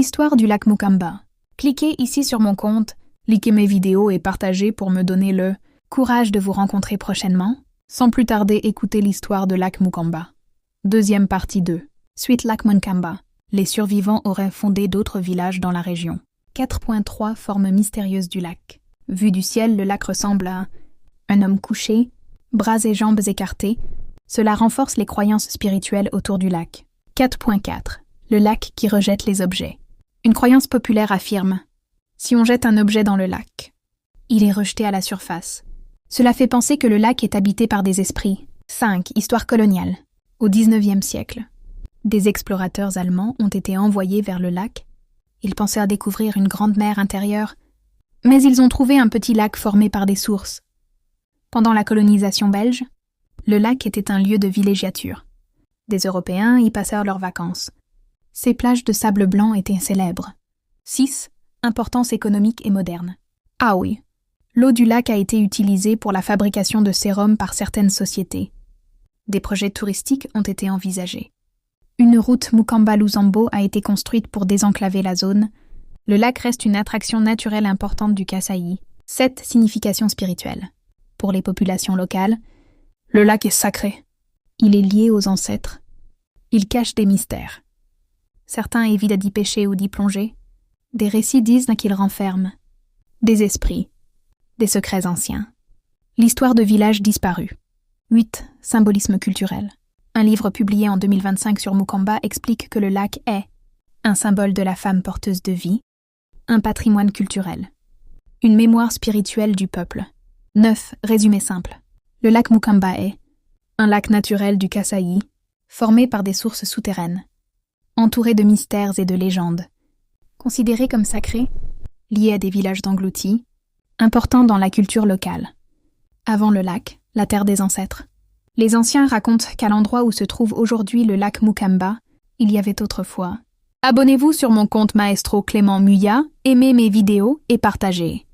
L'histoire du lac Mukamba. Cliquez ici sur mon compte, likez mes vidéos et partagez pour me donner le courage de vous rencontrer prochainement. Sans plus tarder, écoutez l'histoire de lac Mukamba. Deuxième partie 2. Suite lac Mukamba. Les survivants auraient fondé d'autres villages dans la région. 4.3 Forme mystérieuse du lac. Vu du ciel, le lac ressemble à un homme couché, bras et jambes écartés. Cela renforce les croyances spirituelles autour du lac. 4.4 Le lac qui rejette les objets. Une croyance populaire affirme « Si on jette un objet dans le lac, il est rejeté à la surface ». Cela fait penser que le lac est habité par des esprits. 5. Histoire coloniale. Au XIXe siècle, des explorateurs allemands ont été envoyés vers le lac. Ils pensaient découvrir une grande mer intérieure, mais ils ont trouvé un petit lac formé par des sources. Pendant la colonisation belge, le lac était un lieu de villégiature. Des Européens y passèrent leurs vacances. Ces plages de sable blanc étaient célèbres. 6. Importance économique et moderne. Ah oui, l'eau du lac a été utilisée pour la fabrication de sérum par certaines sociétés. Des projets touristiques ont été envisagés. Une route Mukamba-Luzambo a été construite pour désenclaver la zone. Le lac reste une attraction naturelle importante du Kasaï. 7. Signification spirituelle. Pour les populations locales, le lac est sacré. Il est lié aux ancêtres. Il cache des mystères. Certains évitent d'y pêcher ou d'y plonger. Des récits disent qu'il renferme des esprits, des secrets anciens. L'histoire de villages disparus. 8. Symbolisme culturel. Un livre publié en 2025 sur Mukamba explique que le lac est un symbole de la femme porteuse de vie, un patrimoine culturel, une mémoire spirituelle du peuple. 9. Résumé simple. Le lac Mukamba est un lac naturel du Kasaï, formé par des sources souterraines, entouré de mystères et de légendes, considéré comme sacré, lié à des villages d'engloutis, important dans la culture locale. Avant le lac, la terre des ancêtres. Les anciens racontent qu'à l'endroit où se trouve aujourd'hui le lac Mukamba, il y avait autrefois. Abonnez-vous sur mon compte Maestro Clément Muya, aimez mes vidéos et partagez.